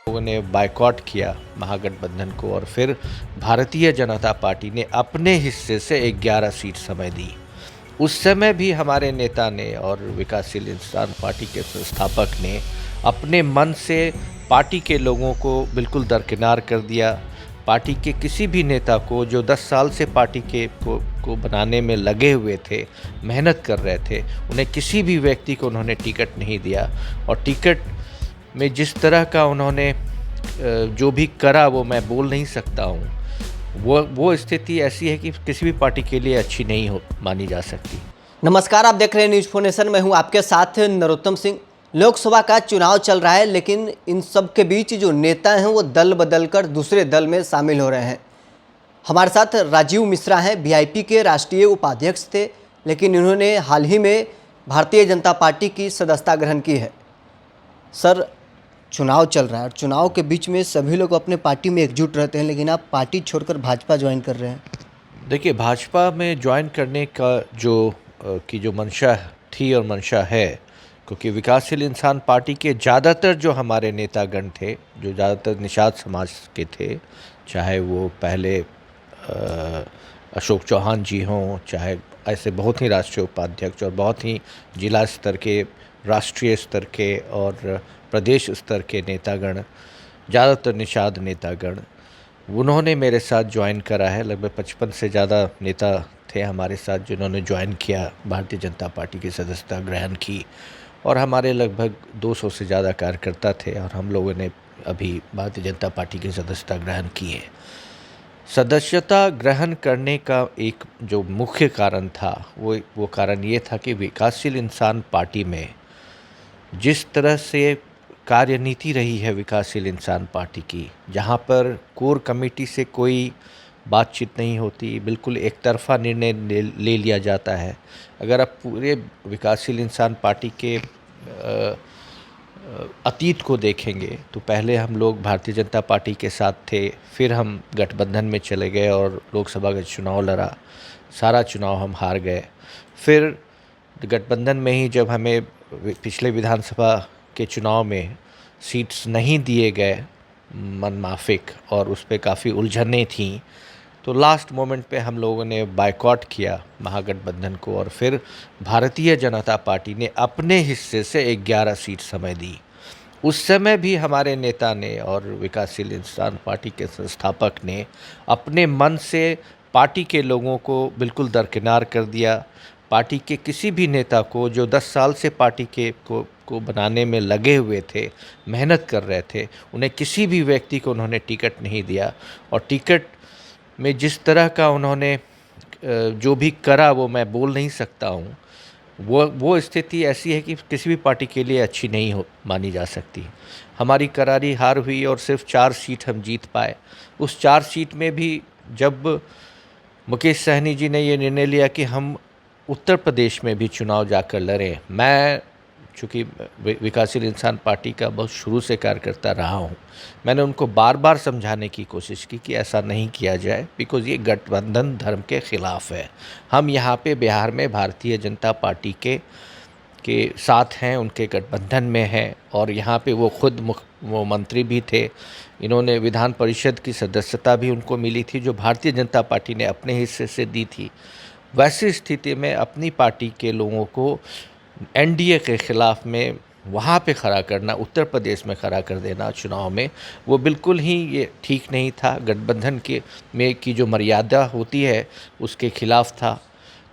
लोगों ने बायकॉट किया महागठबंधन को और फिर भारतीय जनता पार्टी ने अपने हिस्से से 11 सीट समय दी। उस समय भी हमारे नेता ने और विकासशील इंसान पार्टी के संस्थापक ने अपने मन से पार्टी के लोगों को बिल्कुल दरकिनार कर दिया। पार्टी के किसी भी नेता को जो 10 साल से पार्टी को बनाने में लगे हुए थे, मेहनत कर रहे थे, उन्हें किसी भी व्यक्ति को उन्होंने टिकट नहीं दिया। और टिकट में जिस तरह का उन्होंने जो भी करा वो मैं बोल नहीं सकता हूँ। वो स्थिति ऐसी है कि किसी भी पार्टी के लिए अच्छी नहीं हो मानी जा सकती। नमस्कार, आप देख रहे हैं न्यूज़ 4 नेशन। मैं हूं आपके साथ नरोत्तम सिंह। लोकसभा का चुनाव चल रहा है, लेकिन इन सब के बीच जो नेता हैं वो दल बदल कर दूसरे दल में शामिल हो रहे हैं। हमारे साथ राजीव मिश्रा हैं, वीआईपी के राष्ट्रीय उपाध्यक्ष थे, लेकिन इन्होंने हाल ही में भारतीय जनता पार्टी की सदस्यता ग्रहण की है। सर, चुनाव चल रहा है और चुनाव के बीच में सभी लोग अपने पार्टी में एकजुट रहते हैं, लेकिन आप पार्टी छोड़कर भाजपा ज्वाइन कर रहे हैं। देखिए, भाजपा में ज्वाइन करने का जो मंशा थी और मंशा है, क्योंकि विकासशील इंसान पार्टी के ज़्यादातर जो हमारे नेतागण थे, जो ज़्यादातर निषाद समाज के थे, चाहे वो पहले अशोक चौहान जी हों, चाहे ऐसे बहुत ही राष्ट्रीय उपाध्यक्ष और बहुत ही जिला स्तर के, राष्ट्रीय स्तर के और प्रदेश स्तर के नेतागण, ज़्यादातर निषाद नेतागण, उन्होंने मेरे साथ ज्वाइन करा है। लगभग 55 से ज़्यादा नेता थे हमारे साथ जिन्होंने ज्वाइन किया, भारतीय जनता पार्टी की सदस्यता ग्रहण की। और हमारे लगभग 200 से ज़्यादा कार्यकर्ता थे और हम लोगों ने अभी भारतीय जनता पार्टी की सदस्यता ग्रहण की है। सदस्यता ग्रहण करने का एक जो मुख्य कारण था वो कारण ये था कि विकासशील इंसान पार्टी में जिस तरह से कार्यनीति रही है विकासशील इंसान पार्टी की, जहाँ पर कोर कमेटी से कोई बातचीत नहीं होती, बिल्कुल एक तरफ़ा निर्णय ले लिया जाता है। अगर आप पूरे विकासशील इंसान पार्टी के अतीत को देखेंगे तो पहले हम लोग भारतीय जनता पार्टी के साथ थे, फिर हम गठबंधन में चले गए और लोकसभा का चुनाव लड़ा, सारा चुनाव हम हार गए। फिर गठबंधन में ही जब हमें पिछले विधानसभा के चुनाव में सीट्स नहीं दिए गए मनमाफिक और उस पर काफ़ी उलझनें थीं, तो लास्ट मोमेंट पे हम लोगों ने बायकॉट किया महागठबंधन को और फिर भारतीय जनता पार्टी ने अपने हिस्से से 11 सीट समय दी। उस समय भी हमारे नेता ने और विकासशील इंसान पार्टी के संस्थापक ने अपने मन से पार्टी के लोगों को बिल्कुल दरकिनार कर दिया। पार्टी के किसी भी नेता को जो 10 साल से पार्टी को बनाने में लगे हुए थे, मेहनत कर रहे थे, उन्हें किसी भी व्यक्ति को उन्होंने टिकट नहीं दिया। और टिकट में जिस तरह का उन्होंने जो भी करा वो मैं बोल नहीं सकता हूँ। वो स्थिति ऐसी है कि किसी भी पार्टी के लिए अच्छी नहीं हो मानी जा सकती। हमारी करारी हार हुई और सिर्फ 4 सीट हम जीत पाए। उस 4 सीट में भी जब मुकेश सहनी जी ने ये निर्णय लिया कि हम उत्तर प्रदेश में भी चुनाव जाकर लड़ें, मैं चूँकि विकासशील इंसान पार्टी का बहुत शुरू से कार्यकर्ता रहा हूँ, मैंने उनको बार बार समझाने की कोशिश की कि ऐसा नहीं किया जाए, बिकॉज़ ये गठबंधन धर्म के ख़िलाफ़ है। हम यहाँ पे बिहार में भारतीय जनता पार्टी के साथ हैं, उनके गठबंधन में हैं और यहाँ पे वो खुद वो मंत्री भी थे। इन्होंने विधान परिषद की सदस्यता भी उनको मिली थी जो भारतीय जनता पार्टी ने अपने हिस्से से दी थी। वैसी स्थिति में अपनी पार्टी के लोगों को एनडीए के ख़िलाफ़ में वहाँ पे खड़ा करना, उत्तर प्रदेश में खड़ा कर देना चुनाव में, वो बिल्कुल ही ये ठीक नहीं था। गठबंधन की जो मर्यादा होती है उसके ख़िलाफ़ था।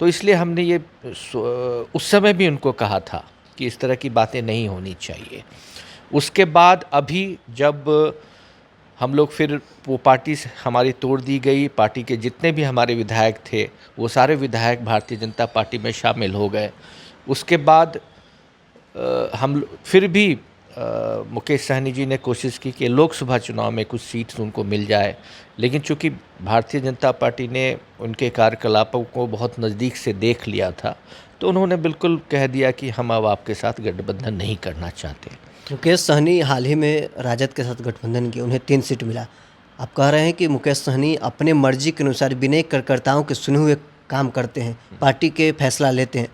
तो इसलिए हमने ये उस समय भी उनको कहा था कि इस तरह की बातें नहीं होनी चाहिए। उसके बाद अभी जब हम लोग फिर वो पार्टी हमारी तोड़ दी गई, पार्टी के जितने भी हमारे विधायक थे वो सारे विधायक भारतीय जनता पार्टी में शामिल हो गए। उसके बाद हम फिर भी मुकेश सहनी जी ने कोशिश की कि लोकसभा चुनाव में कुछ सीट्स उनको मिल जाए, लेकिन चूंकि भारतीय जनता पार्टी ने उनके कार्यकलापों को बहुत नज़दीक से देख लिया था, तो उन्होंने बिल्कुल कह दिया कि हम अब आपके साथ गठबंधन नहीं करना चाहते। मुकेश सहनी हाल ही में राजद के साथ गठबंधन किया, उन्हें 3 सीट मिला। आप कह रहे हैं कि मुकेश सहनी अपने मर्जी के अनुसार बिना कार्यकर्ताओं के सुने हुए काम करते हैं, पार्टी के फैसला लेते हैं,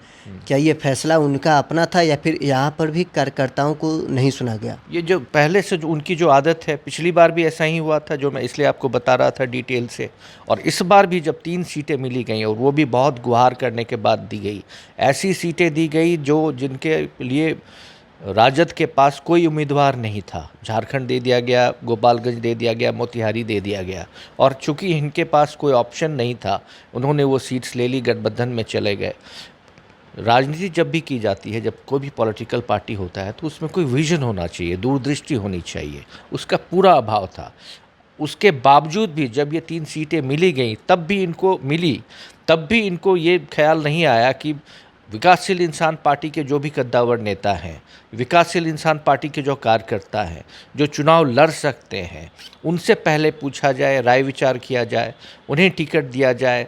क्या ये फैसला उनका अपना था या फिर यहाँ पर भी कार्यकर्ताओं को नहीं सुना गया? ये जो पहले से जो उनकी जो आदत है, पिछली बार भी ऐसा ही हुआ था, जो मैं इसलिए आपको बता रहा था डिटेल से। और इस बार भी जब 3 सीटें मिली गई और वो भी बहुत गुहार करने के बाद दी गई, ऐसी सीटें दी गई जो जिनके लिए राजद के पास कोई उम्मीदवार नहीं था। झारखंड दे दिया गया, गोपालगंज दे दिया गया, मोतिहारी दे दिया गया, और चूंकि इनके पास कोई ऑप्शन नहीं था, उन्होंने वो सीट्स ले ली, गठबंधन में चले गए। राजनीति जब भी की जाती है, जब कोई भी पॉलिटिकल पार्टी होता है, तो उसमें कोई विजन होना चाहिए, दूरदृष्टि होनी चाहिए। उसका पूरा अभाव था। उसके बावजूद भी जब ये 3 सीटें मिली गई, तब भी इनको ये ख्याल नहीं आया कि विकासशील इंसान पार्टी के जो भी कद्दावर नेता हैं, विकासशील इंसान पार्टी के जो कार्यकर्ता हैं, जो चुनाव लड़ सकते हैं, उनसे पहले पूछा जाए, राय विचार किया जाए, उन्हें टिकट दिया जाए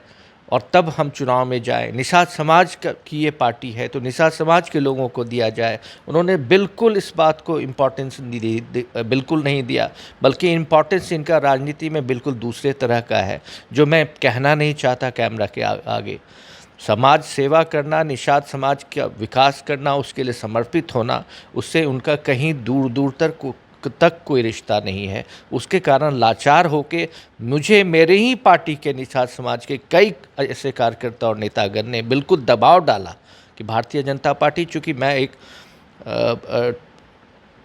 और तब हम चुनाव में जाएं। निषाद समाज की ये पार्टी है, तो निषाद समाज के लोगों को दिया जाए। उन्होंने बिल्कुल इस बात को इम्पोर्टेंस बिल्कुल नहीं दिया, बल्कि इम्पोर्टेंस इनका राजनीति में बिल्कुल दूसरे तरह का है, जो मैं कहना नहीं चाहता कैमरा के आगे। समाज सेवा करना, निषाद समाज का विकास करना, उसके लिए समर्पित होना, उससे उनका कहीं दूर दूर तक कोई रिश्ता नहीं है। उसके कारण लाचार होके मुझे मेरे ही पार्टी के निषाद समाज के कई ऐसे कार्यकर्ता और नेतागण ने बिल्कुल दबाव डाला कि भारतीय जनता पार्टी, चूँकि मैं एक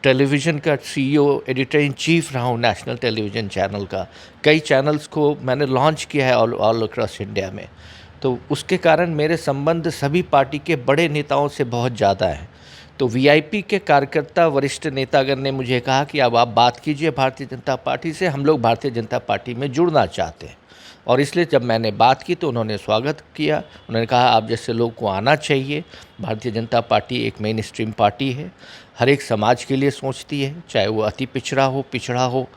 टेलीविज़न का CEO, एडिटर इन चीफ रहा हूँ नेशनल टेलीविज़न चैनल का, कई चैनल्स को मैंने लॉन्च किया है ऑल अक्रॉस इंडिया में, तो उसके कारण मेरे संबंध सभी पार्टी के बड़े नेताओं से बहुत ज़्यादा है। तो VIP के कार्यकर्ता, वरिष्ठ नेतागण ने मुझे कहा कि अब आप बात कीजिए भारतीय जनता पार्टी से, हम लोग भारतीय जनता पार्टी में जुड़ना चाहते हैं। और इसलिए जब मैंने बात की तो उन्होंने स्वागत किया। उन्होंने कहा आप जैसे लोग को आना चाहिए, भारतीय जनता पार्टी एक मेन स्ट्रीम पार्टी है, हर एक समाज के लिए सोचती है, चाहे वो अति पिछड़ा हो,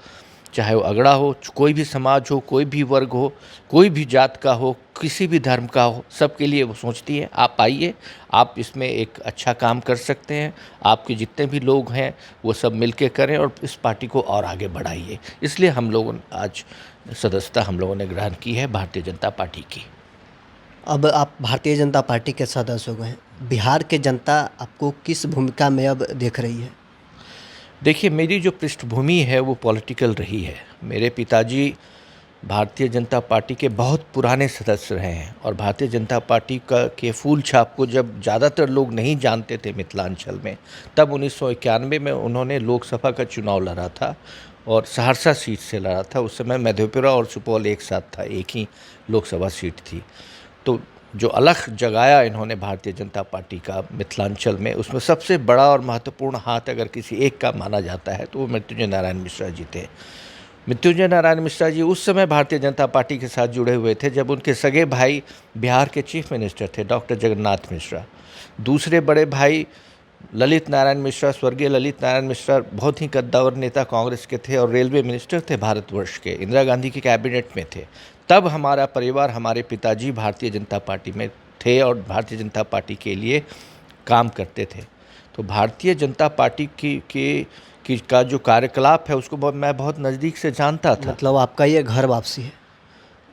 चाहे वो अगड़ा हो, कोई भी समाज हो, कोई भी वर्ग हो, कोई भी जात का हो, किसी भी धर्म का हो, सबके लिए वो सोचती है। आप आइए, आप इसमें एक अच्छा काम कर सकते हैं, आपके जितने भी लोग हैं वो सब मिलके करें और इस पार्टी को और आगे बढ़ाइए। इसलिए हम लोगों ने आज सदस्यता हम लोगों ने ग्रहण की है भारतीय जनता पार्टी की। अब आप भारतीय जनता पार्टी के सदस्य हो गए हैं, बिहार के जनता आपको किस भूमिका में अब देख रही है? देखिए, मेरी जो पृष्ठभूमि है वो पॉलिटिकल रही है। मेरे पिताजी भारतीय जनता पार्टी के बहुत पुराने सदस्य रहे हैं और भारतीय जनता पार्टी के फूल छाप को जब ज़्यादातर लोग नहीं जानते थे मिथिलांचल में, तब 1991 में उन्होंने लोकसभा का चुनाव लड़ा था और सहरसा सीट से लड़ा था। उस समय मधेपुरा और सुपौल एक साथ था, एक ही लोकसभा सीट थी। तो जो अलख जगाया इन्होंने भारतीय जनता पार्टी का मिथिलांचल में, उसमें सबसे बड़ा और महत्वपूर्ण हाथ अगर किसी एक का माना जाता है तो वो मृत्युंजय नारायण मिश्रा जी थे। मृत्युंजय नारायण मिश्रा जी उस समय भारतीय जनता पार्टी के साथ जुड़े हुए थे जब उनके सगे भाई बिहार के चीफ मिनिस्टर थे डॉक्टर जगन्नाथ मिश्रा। दूसरे बड़े भाई ललित नारायण मिश्रा, स्वर्गीय ललित नारायण मिश्रा बहुत ही कद्दावर नेता कांग्रेस के थे और रेलवे मिनिस्टर थे भारतवर्ष के, इंदिरा गांधी की कैबिनेट में थे। तब हमारा परिवार, हमारे पिताजी भारतीय जनता पार्टी में थे और भारतीय जनता पार्टी के लिए काम करते थे। तो भारतीय जनता पार्टी का जो कार्यकलाप है उसको मैं बहुत नज़दीक से जानता था। मतलब आपका ये घर वापसी है?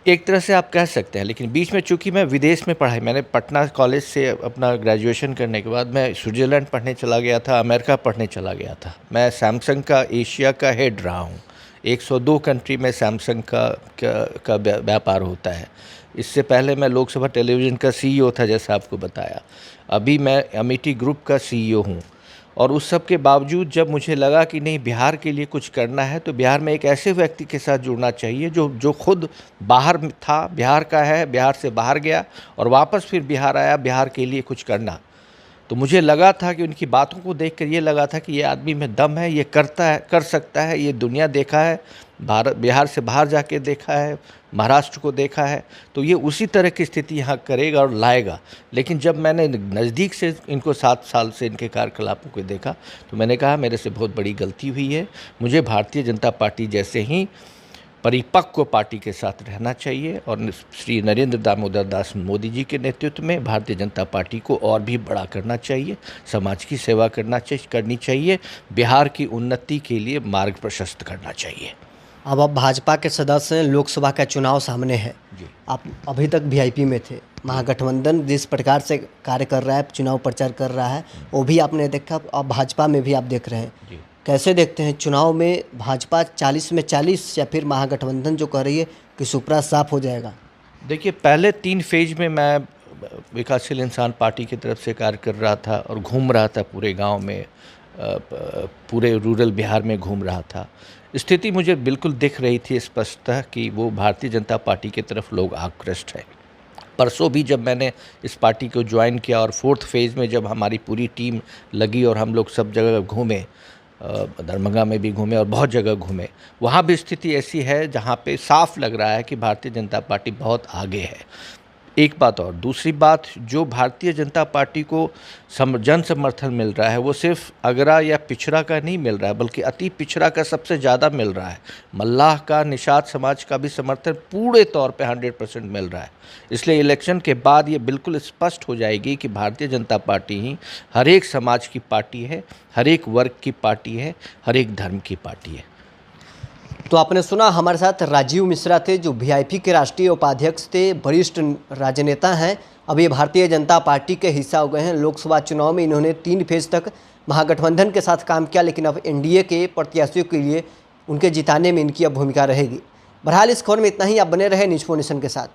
एक तरह से आप कह सकते हैं, लेकिन बीच में चूंकि मैं विदेश में पढ़ाई, मैंने पटना कॉलेज से अपना ग्रेजुएशन करने के बाद मैं स्विट्ज़रलैंड पढ़ने चला गया था, अमेरिका पढ़ने चला गया था। मैं सैमसंग का एशिया का हेड रहा हूँ। 102 कंट्री में सैमसंग का व्यापार होता है। इससे पहले मैं लोकसभा टेलीविज़न का CEO था, जैसा आपको बताया। अभी मैं अमेठी ग्रुप का CEO हूँ। और उस सब के बावजूद जब मुझे लगा कि नहीं, बिहार के लिए कुछ करना है, तो बिहार में एक ऐसे व्यक्ति के साथ जुड़ना चाहिए जो खुद बाहर था, बिहार का है, बिहार से बाहर गया और वापस फिर बिहार आया बिहार के लिए कुछ करना। तो मुझे लगा था कि उनकी बातों को देखकर ये लगा था कि ये आदमी में दम है, ये कर सकता है, ये दुनिया देखा है, बिहार से बाहर जाके देखा है, महाराष्ट्र को देखा है, तो ये उसी तरह की स्थिति यहाँ करेगा और लाएगा। लेकिन जब मैंने नज़दीक से इनको 7 साल से इनके कार्यकलापों को देखा तो मैंने कहा मेरे से बहुत बड़ी गलती हुई है। मुझे भारतीय जनता पार्टी जैसे ही परिपक्व पार्टी के साथ रहना चाहिए और श्री नरेंद्र दामोदर दास मोदी जी के नेतृत्व में भारतीय जनता पार्टी को और भी बड़ा करना चाहिए, समाज की सेवा करनी चाहिए, बिहार की उन्नति के लिए मार्ग प्रशस्त करना चाहिए। अब आप भाजपा के सदस्य हैं, लोकसभा का चुनाव सामने है, जी। आप अभी तक VIP में थे, महागठबंधन जिस प्रकार से कार्य कर रहा है, चुनाव प्रचार कर रहा है, वो भी आपने देखा, अब भाजपा में भी आप देख रहे हैं। जी। कैसे देखते हैं चुनाव में भाजपा 40 में 40 या फिर महागठबंधन जो कह रही है कि सुपड़ा साफ हो जाएगा? देखिए, पहले 3 फेज में मैं विकासशील इंसान पार्टी की तरफ से कार्य कर रहा था और घूम रहा था पूरे गांव में, पूरे रूरल बिहार में घूम रहा था। स्थिति मुझे बिल्कुल दिख रही थी स्पष्टतः कि वो भारतीय जनता पार्टी की तरफ लोग आकृष्ट है। परसों भी जब मैंने इस पार्टी को ज्वाइन किया और 4th फेज़ में जब हमारी पूरी टीम लगी और हम लोग सब जगह घूमे, दरभंगा में भी घूमे और बहुत जगह घूमे, वहाँ भी स्थिति ऐसी है जहाँ पे साफ लग रहा है कि भारतीय जनता पार्टी बहुत आगे है। एक बात और, दूसरी बात, जो भारतीय जनता पार्टी को जन समर्थन मिल रहा है वो सिर्फ अगरा या पिछड़ा का नहीं मिल रहा है, बल्कि अति पिछड़ा का सबसे ज़्यादा मिल रहा है। मल्लाह का, निषाद समाज का भी समर्थन पूरे तौर पे 100% मिल रहा है। इसलिए इलेक्शन के बाद ये बिल्कुल स्पष्ट हो जाएगी कि भारतीय जनता पार्टी ही हर एक समाज की पार्टी है, हर एक वर्ग की पार्टी है, हर एक धर्म की पार्टी है। तो आपने सुना, हमारे साथ राजीव मिश्रा थे जो वीआईपी के राष्ट्रीय उपाध्यक्ष थे, वरिष्ठ राजनेता हैं। अब ये भारतीय जनता पार्टी के हिस्सा हो गए हैं। लोकसभा चुनाव में इन्होंने 3 फेज तक महागठबंधन के साथ काम किया, लेकिन अब एनडीए के प्रत्याशियों के लिए उनके जिताने में इनकी अब भूमिका रहेगी। बहरहाल इस खबर में इतना ही। आप बने रहे न्यूज़ 4 नेशन के साथ।